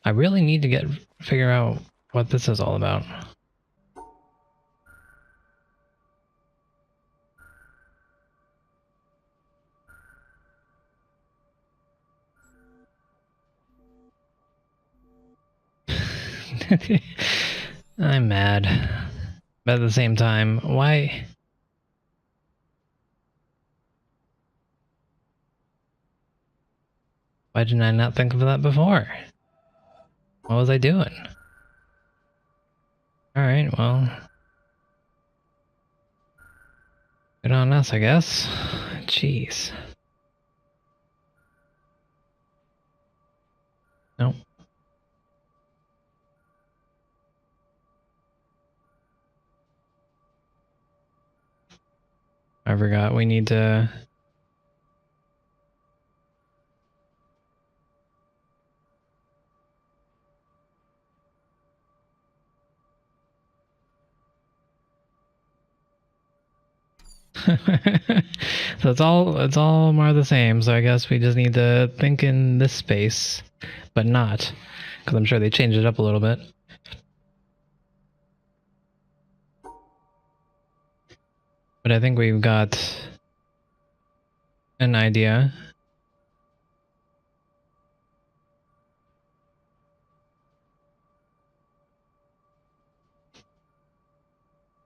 I really need to figure out what this is all about. I'm mad. But at the same time, why? Why didn't I not think of that before? What was I doing? Alright, well. Good on us, I guess. Jeez. Nope. I forgot we need to... So it's all more the same, so I guess we just need to think in this space, but not, because I'm sure they changed it up a little bit. But I think we've got an idea.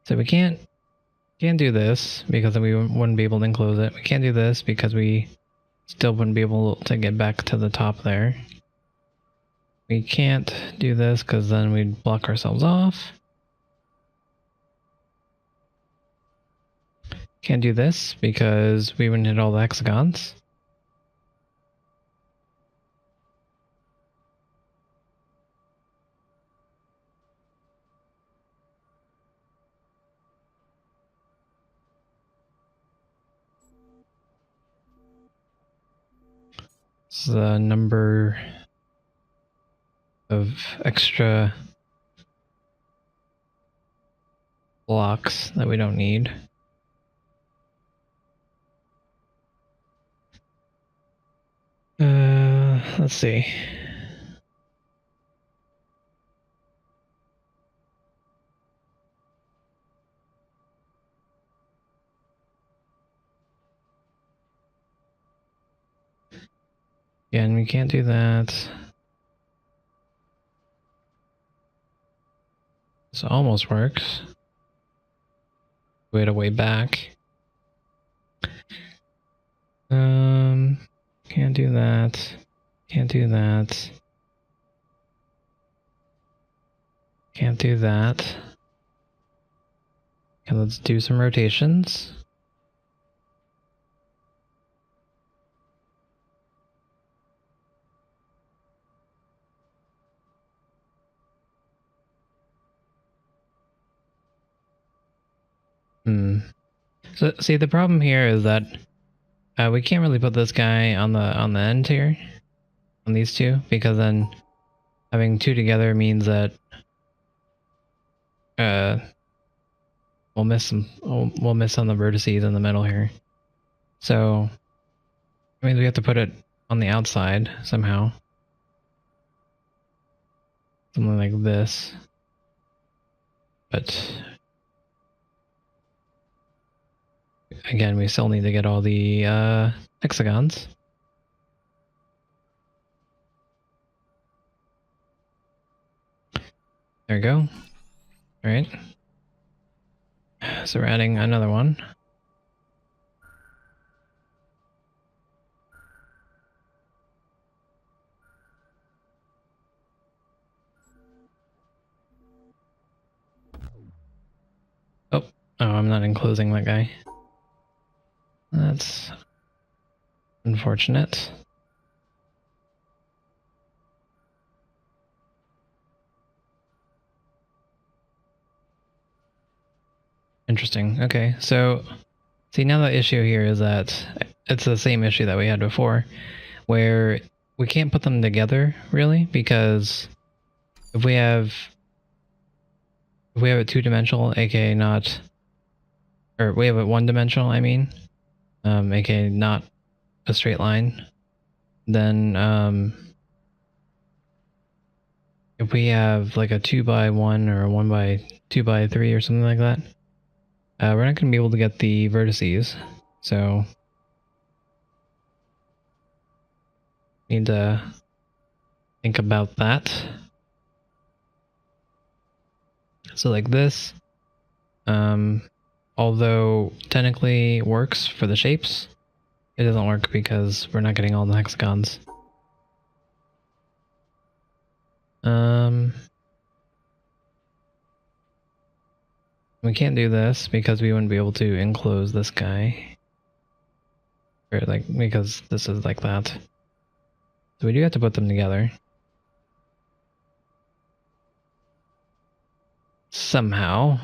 So we can't do this because we wouldn't be able to enclose it. We can't do this because we still wouldn't be able to get back to the top there. We can't do this because then we'd block ourselves off. Can't do this because we wouldn't hit all the hexagons. It's the number of extra blocks that we don't need. Let's see. Again, we can't do that. This almost works. We had a way back. Can't do that. Can't do that. Can't do that. Okay, let's do some rotations. So see, the problem here is that we can't really put this guy on the end here, on these two, because then having two together means that we'll miss on the vertices in the middle here. So I mean, we have to put it on the outside somehow, something like this. But again, we still need to get all the hexagons. There we go. All right. So we're adding another one. Oh, I'm not enclosing that guy. That's unfortunate. Interesting. Okay, so see, now the issue here is that it's the same issue that we had before, where we can't put them together really, because if we have a two-dimensional, aka not, or we have a one-dimensional, I mean, aka not a straight line, then if we have like a 2x1 or a 1x2x3 or something like that, we're not going to be able to get the vertices. So need to think about that. So like this, although technically works for the shapes, it doesn't work because we're not getting all the hexagons. We can't do this because we wouldn't be able to enclose this guy. Or like, because this is like that. So we do have to put them together. Somehow.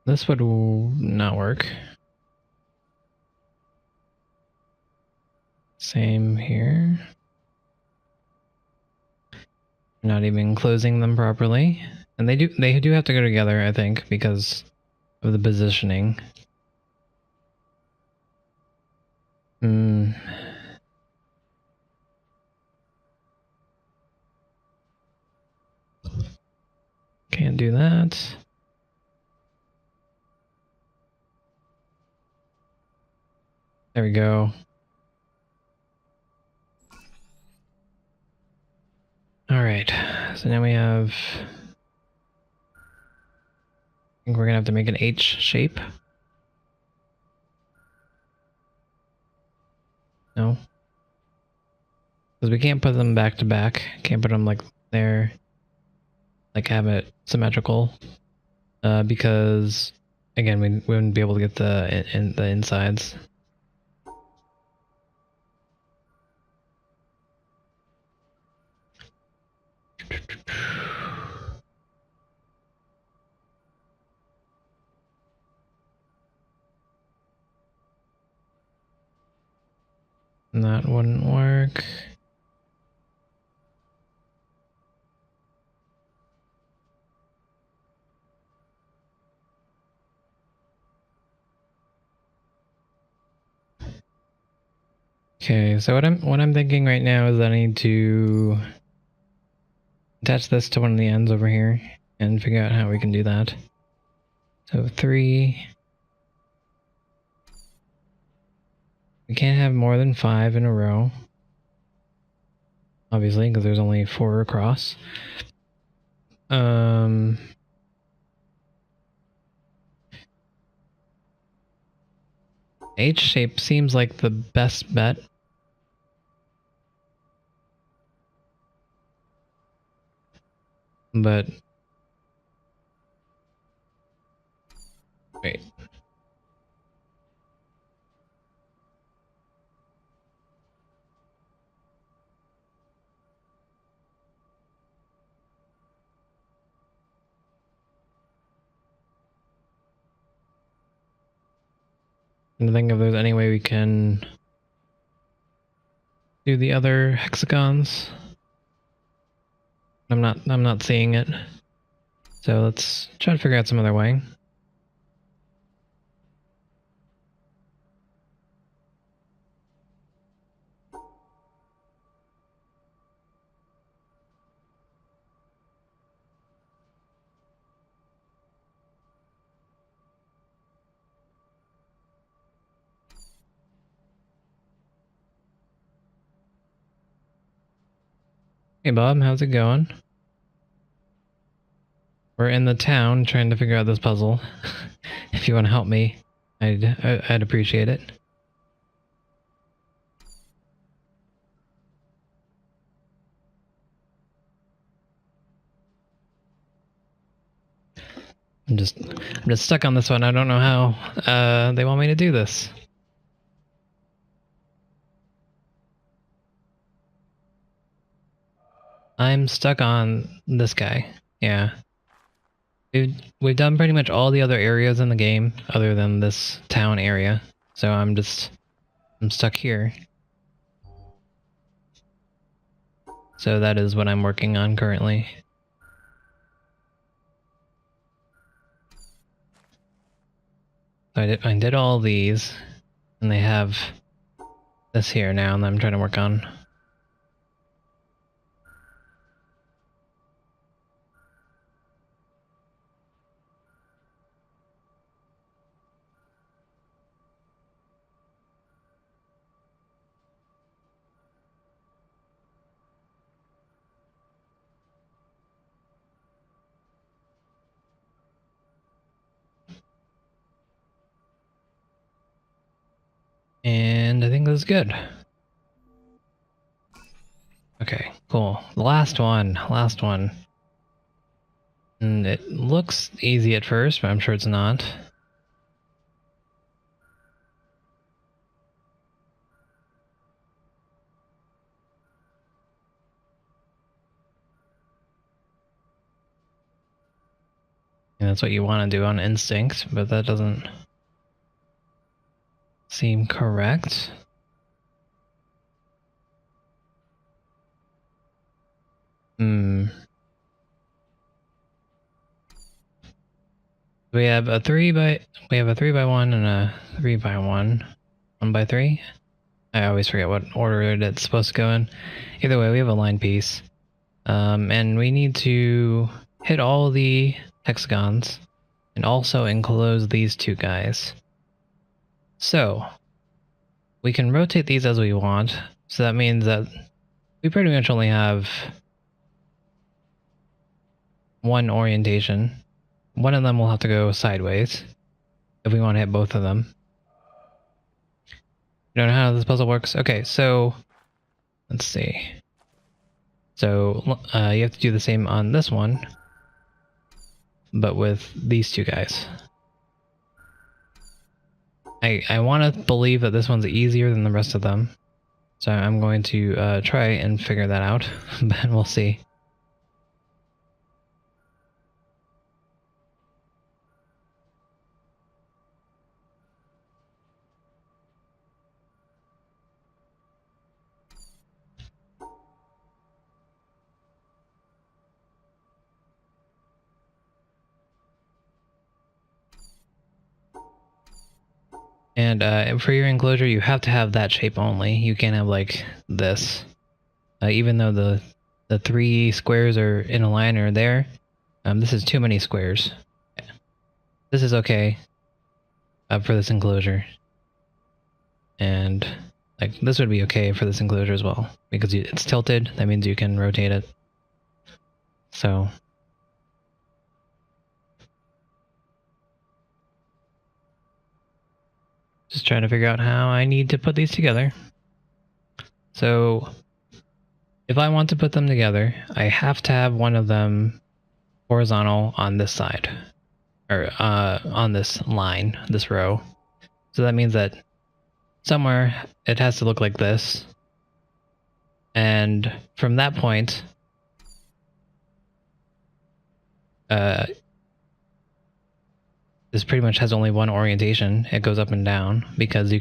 This would not work. Same here. Not even closing them properly. And they do have to go together, I think, because of the positioning. Can't do that. There we go. Alright, so now we have... I think we're gonna have to make an H shape. No? Because we can't put them back to back. Can't put them like there. Like have it symmetrical. Because, again, we wouldn't be able to get the insides. And that wouldn't work. Okay, so what I'm thinking right now is I need to attach this to one of the ends over here and figure out how we can do that. So 3. We can't have more than 5 in a row. Obviously, because there's only 4 across. H shape seems like the best bet. But wait. I'm thinking if there's any way we can do the other hexagons. I'm not seeing it. So let's try to figure out some other way. Hey Bob, how's it going? We're in the town trying to figure out this puzzle. If you want to help me, I'd appreciate it. I'm just stuck on this one. I don't know how they want me to do this. I'm stuck on this guy. Yeah. We've done pretty much all the other areas in the game other than this town area. So I'm stuck here. So that is what I'm working on currently. So I did all these, and they have this here now that I'm trying to work on. And I think this is good. Okay, cool. The last one. And it looks easy at first, but I'm sure it's not. And that's what you want to do on instinct, but that doesn't seem correct. We have a 3x1 and a 3x1. 1x3? I always forget what order it's supposed to go in. Either way, we have a line piece. And we need to hit all the hexagons and also enclose these two guys. So we can rotate these as we want. So that means that we pretty much only have one orientation. One of them will have to go sideways if we want to hit both of them. You don't know how this puzzle works? Okay, so let's see. So you have to do the same on this one, but with these two guys. I want to believe that this one's easier than the rest of them, so I'm going to try and figure that out, but we'll see. And for your enclosure, you have to have that shape only. You can't have like this. Even though the three squares are in a line or there, this is too many squares. This is okay for this enclosure. And like this would be okay for this enclosure as well, because it's tilted. That means you can rotate it. So just trying to figure out how I need to put these together. So if I want to put them together, I have to have one of them horizontal on this side, or on this line, this row. So that means that somewhere it has to look like this. And from that point, this pretty much has only one orientation. It goes up and down because you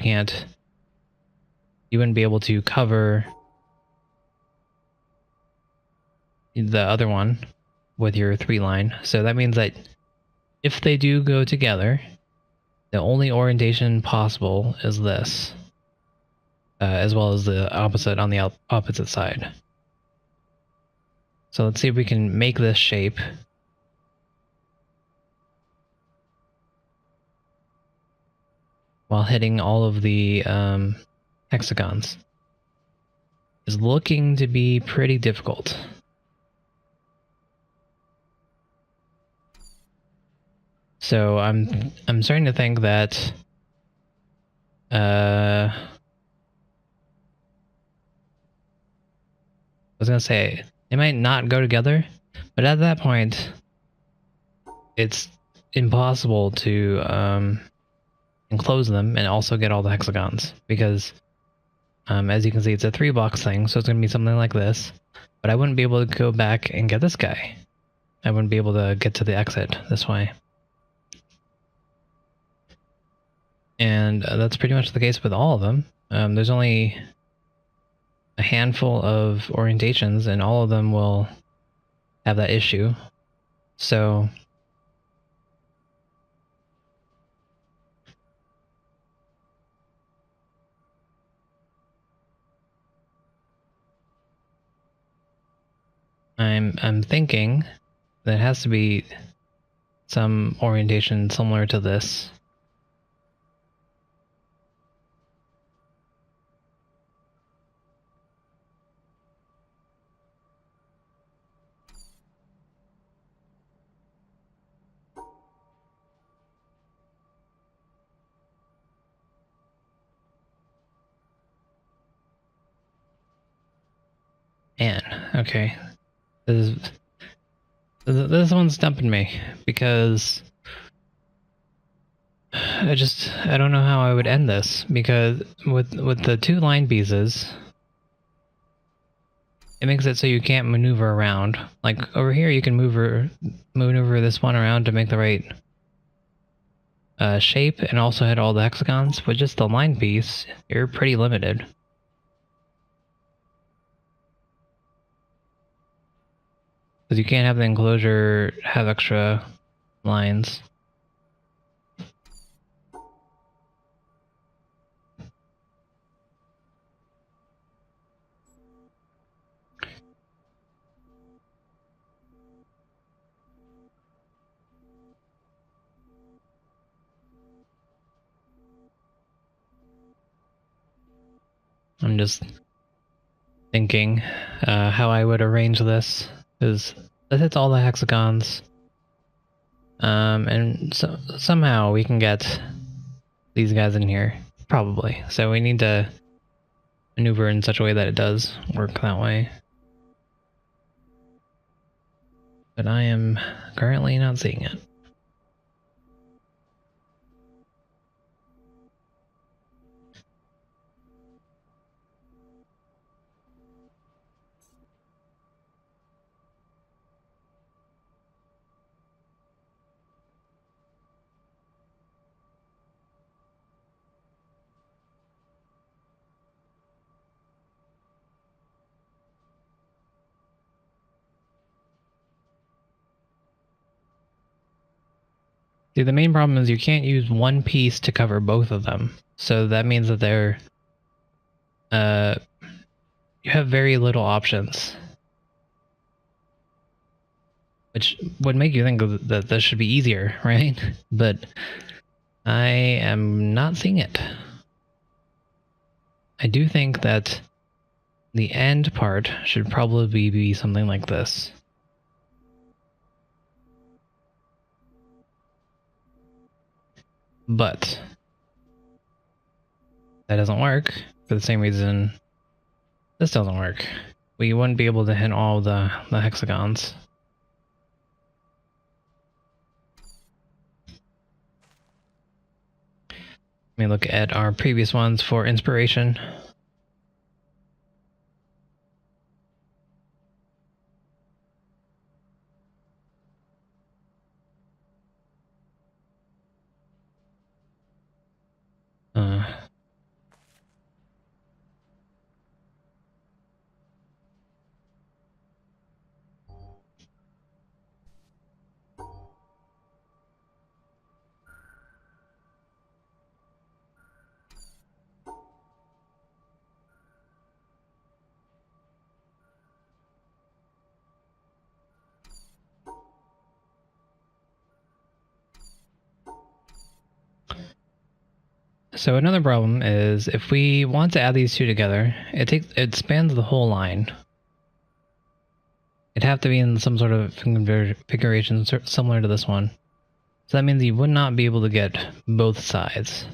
wouldn't be able to cover the other one with your 3 line. So that means that if they do go together, the only orientation possible is this, as well as the opposite on the opposite side. So let's see if we can make this shape. While hitting all of the hexagons. Is looking to be pretty difficult. So I'm starting to think that I was gonna say they might not go together, but at that point it's impossible to enclose them and also get all the hexagons, because as you can see, it's a 3-box thing, so it's gonna be something like this. But I wouldn't be able to go back and get this guy. I wouldn't be able to get to the exit this way. And that's pretty much the case with all of them. There's only a handful of orientations, and all of them will have that issue. So I'm thinking that it has to be some orientation similar to this. Man, okay. This one's stumping me because I don't know how I would end this, because with the two line pieces, it makes it so you can't maneuver around. Like over here, you can maneuver this one around to make the right shape and also hit all the hexagons. With just the line piece, you're pretty limited. Because you can't have the enclosure have extra lines. I'm just thinking how I would arrange this, because this hits all the hexagons. And so somehow we can get these guys in here, probably. So we need to maneuver in such a way that it does work that way. But I am currently not seeing it. See, the main problem is you can't use one piece to cover both of them. So that means that you have very little options. Which would make you think that this should be easier, right? But I am not seeing it. I do think that the end part should probably be something like this. But that doesn't work for the same reason this doesn't work. We wouldn't be able to hit all the hexagons. Let me look at our previous ones for inspiration. So another problem is if we want to add these two together, it spans the whole line. It'd have to be in some sort of configuration similar to this one. So that means you would not be able to get both sides.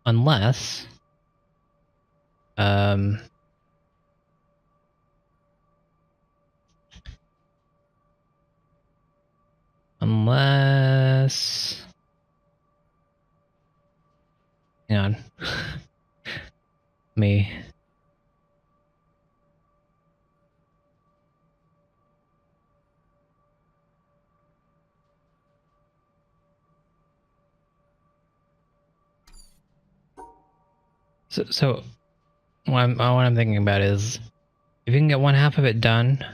Unless... unless... Hang on. Me. So what I'm thinking about is if you can get one half of it done,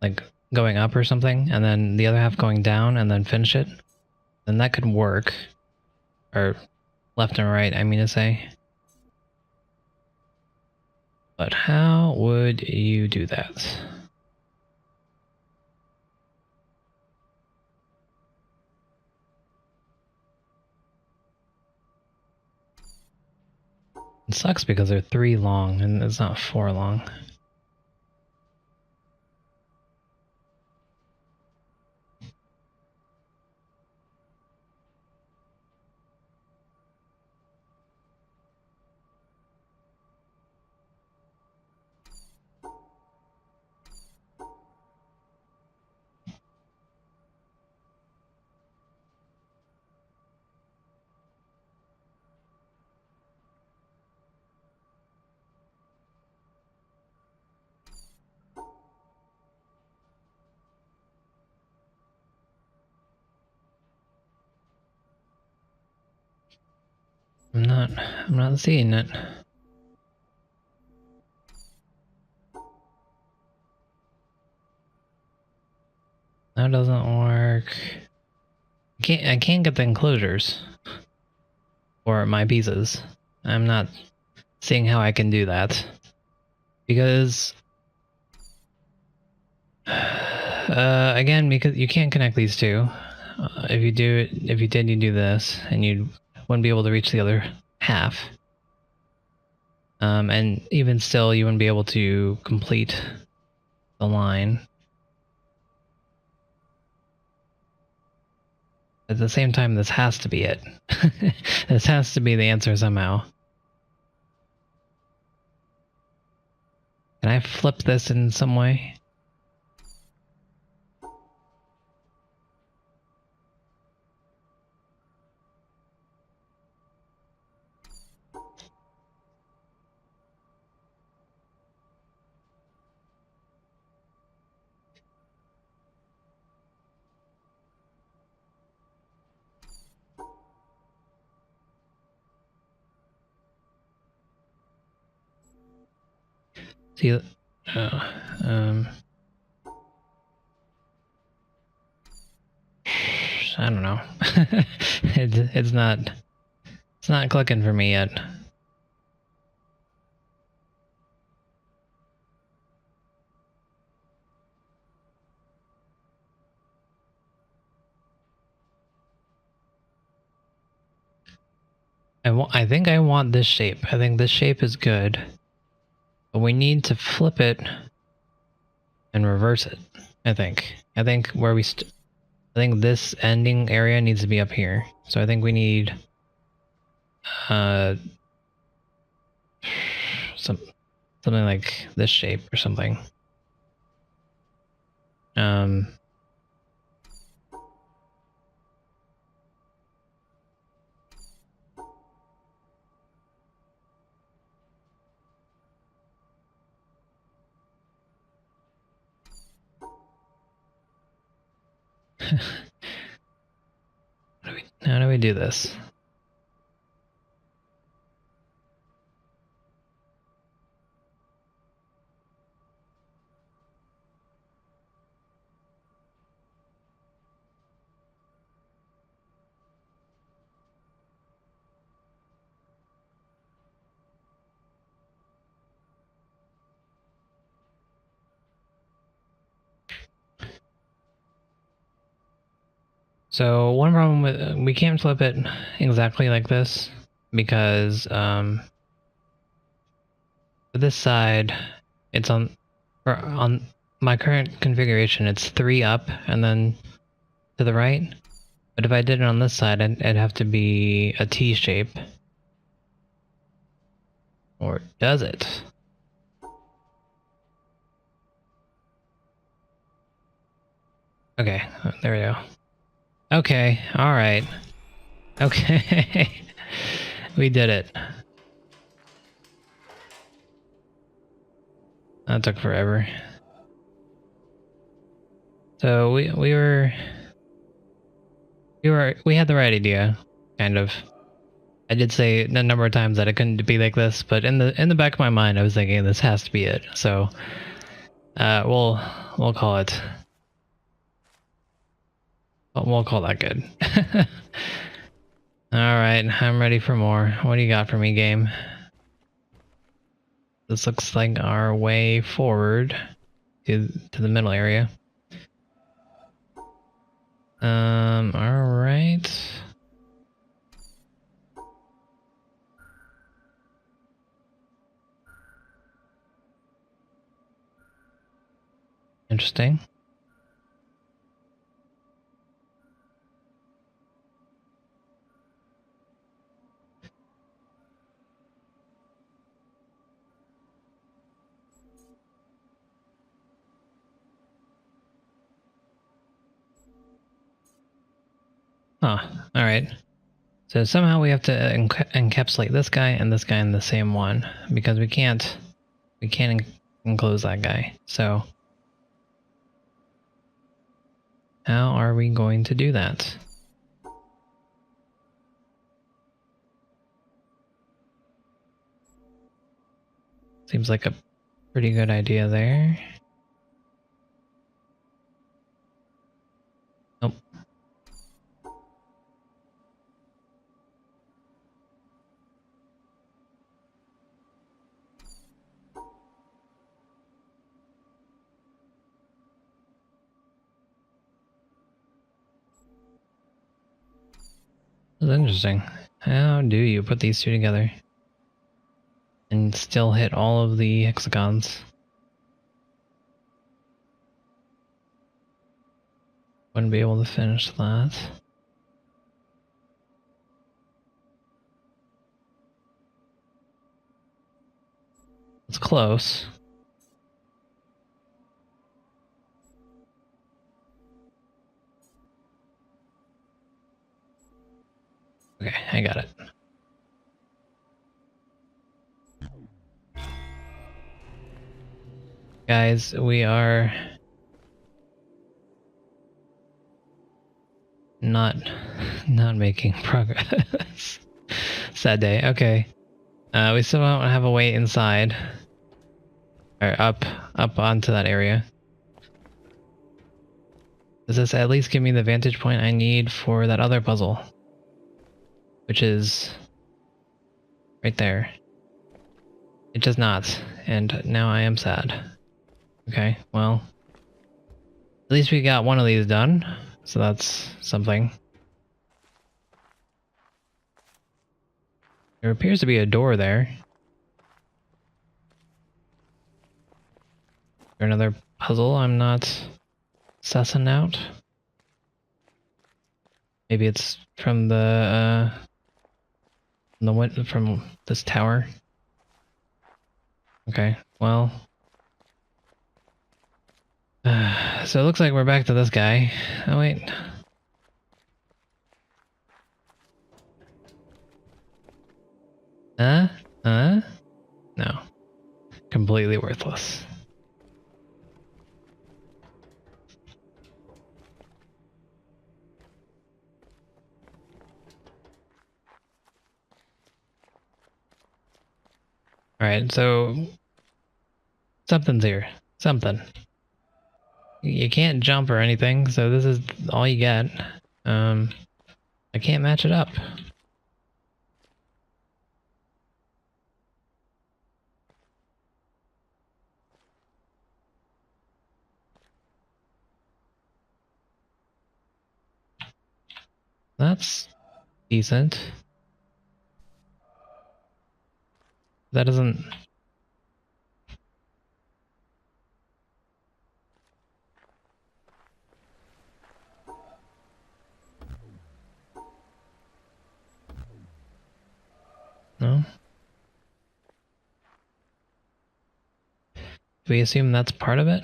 like going up or something, and then the other half going down, and then finish it, then that could work. Or left and right, I mean to say. But how would you do that? It sucks because they're 3 long and it's not 4 long. I'm not seeing it. That doesn't work. I can't get the enclosures for my pieces. I'm not seeing how I can do that. Because again, because you can't connect these two. If you did, you do this, and you wouldn't be able to reach the other half. And even still, you wouldn't be able to complete the line. At the same time, this has to be it. This has to be the answer somehow. Can I flip this in some way? See, I don't know. It's not clicking for me yet. I think I want this shape. I think this shape is good. But we need to flip it and reverse it, I think. I think this ending area needs to be up here. So I think we need something like this shape or something. How do we do this? So one problem with we can't flip it exactly like this because for this side it's on my current configuration it's 3 up and then to the right. But if I did it on this side, it'd have to be a T shape. Or does it? Okay, there we go. Okay, alright. Okay. We did it. That took forever. So we had the right idea, kind of. I did say a number of times that it couldn't be like this, but in the back of my mind, I was thinking this has to be it. So, we'll call it. We'll call that good. All right, I'm ready for more. What do you got for me, game? This looks like our way forward to the middle area. All right. Interesting. Huh. All right. So somehow we have to encapsulate this guy and this guy in the same one because we can't enclose that guy. So how are we going to do that? Seems like a pretty good idea there. Nope. That's interesting. How do you put these two together and still hit all of the hexagons? Wouldn't be able to finish that. It's close. Okay, I got it. Guys, we are not making progress. Sad day. Okay. We still don't have a way inside. Or up onto that area. Does this at least give me the vantage point I need for that other puzzle? Which is right there. It does not, and now I am sad. Okay, well, at least we got one of these done, so that's something. There appears to be a door there. Is there another puzzle I'm not sussing out? Maybe it's from from this tower. Okay, well. So it looks like we're back to this guy. Oh wait. No. Completely worthless. Alright, so something's here. Something. You can't jump or anything, so this is all you get. I can't match it up. That's decent. That doesn't... No? Do we assume that's part of it?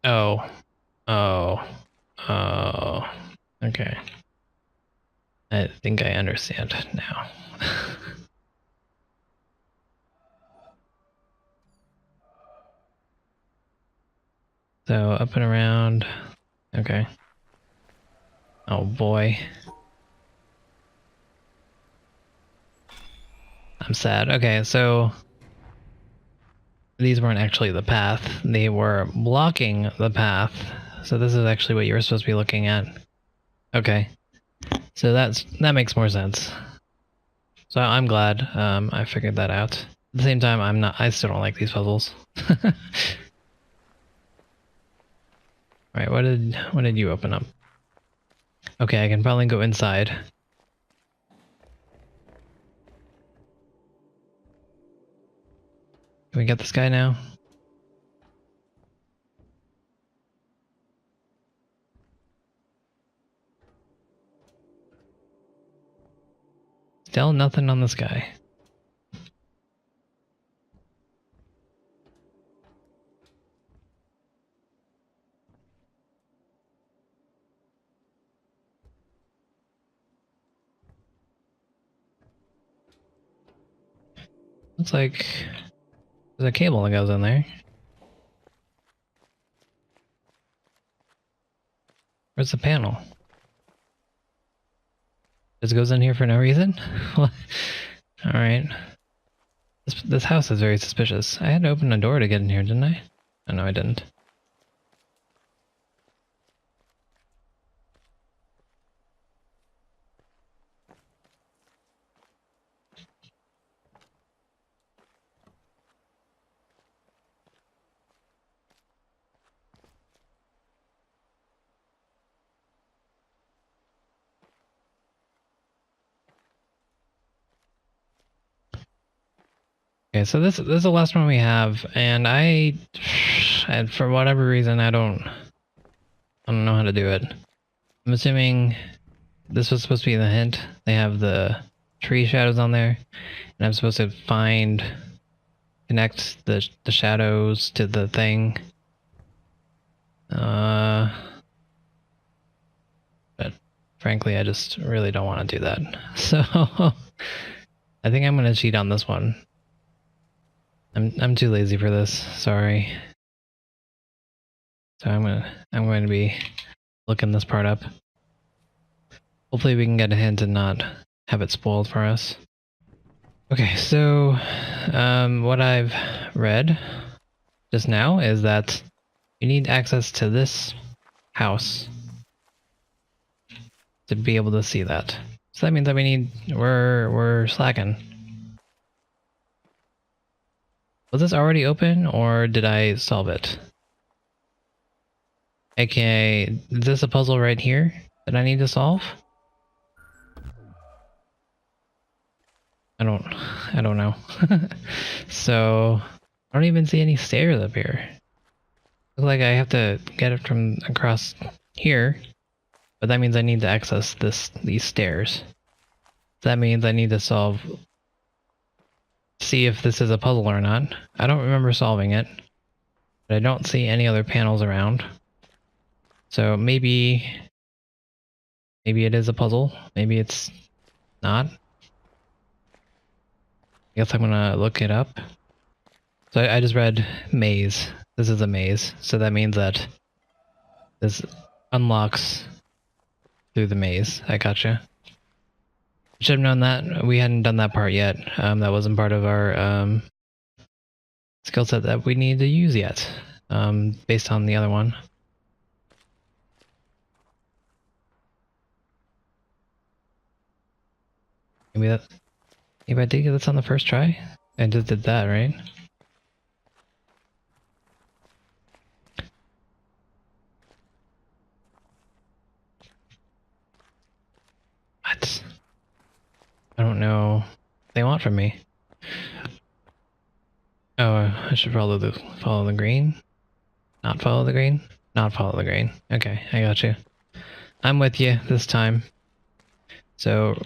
Oh. Oh. Oh. Okay. I think I understand now. So up and around. Okay. Oh boy. I'm sad. Okay, so these weren't actually the path. They were blocking the path. So this is actually what you were supposed to be looking at. Okay. So that makes more sense. So I'm glad I figured that out. At the same time, I still don't like these puzzles. Alright, what did you open up? Okay, I can probably go inside. Can we get this guy now? Still nothing on this guy. Looks like there's a cable that goes in there. Where's the panel? Just goes in here for no reason? Alright. This house is very suspicious. I had to open a door to get in here, didn't I? Oh, no, I didn't. Okay, so this is the last one we have, and and for whatever reason, I don't know how to do it. I'm assuming this was supposed to be the hint. They have the tree shadows on there, and I'm supposed to connect the shadows to the thing. But frankly, I just really don't want to do that. So I think I'm gonna cheat on this one. I'm too lazy for this. Sorry. So I'm going to be looking this part up. Hopefully we can get a hint and not have it spoiled for us. Okay, so what I've read just now is that you need access to this house to be able to see that. So that means that we're slacking. Was this already open or did I solve it? AKA, is this a puzzle right here that I need to solve? I don't know. So I don't even see any stairs up here. Looks like I have to get it from across here, but that means I need to access these stairs. That means I need to see if this is a puzzle or not. I don't remember solving it, but I don't see any other panels around. So maybe it is a puzzle. Maybe it's not. I guess I'm gonna look it up. So I just read maze. This is a maze. So that means that this unlocks through the maze. I gotcha. Should have known that. We hadn't done that part yet. That wasn't part of our skill set that we need to use yet. Based on the other one. Maybe I did get this on the first try. I just did that, right? What? I don't know what they want from me. Oh, I should follow the green? Not follow the green? Not follow the green. Okay, I got you. I'm with you this time. So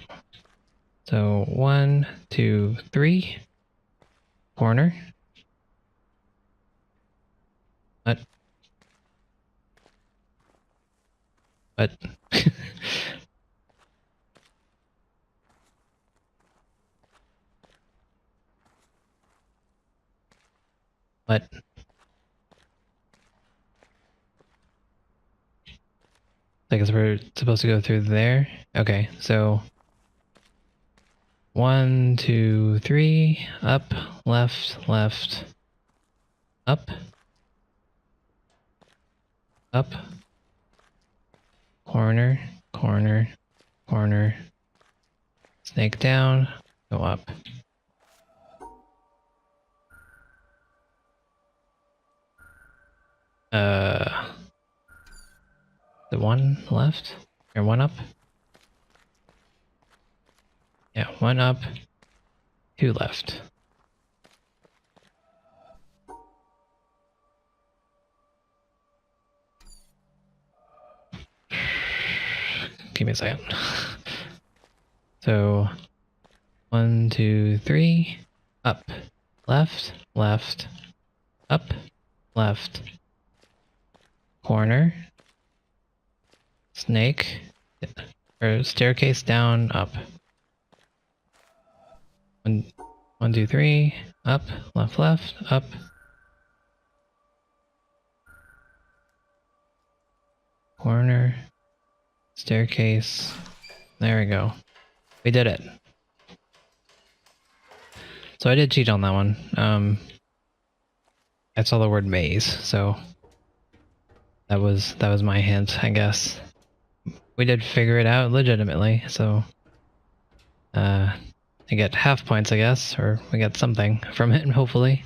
1, 2, 3. Corner. What? What? What? I guess we're supposed to go through there? Okay, so 1, 2, 3, up, left, left, up, up, corner, corner, corner, snake down, go up. The one left? Or one up? Yeah, one up, two left. Give me a second. So, 1, 2, 3, up, left, left, up, left, corner, snake, or staircase down, up. 1, 1, 2, 3, up, left, left, up. Corner, staircase. There we go. We did it. So I did cheat on that one. I saw the word maze, so that was my hint, I guess. We did figure it out legitimately, so I get half points, I guess, or we get something from it, hopefully.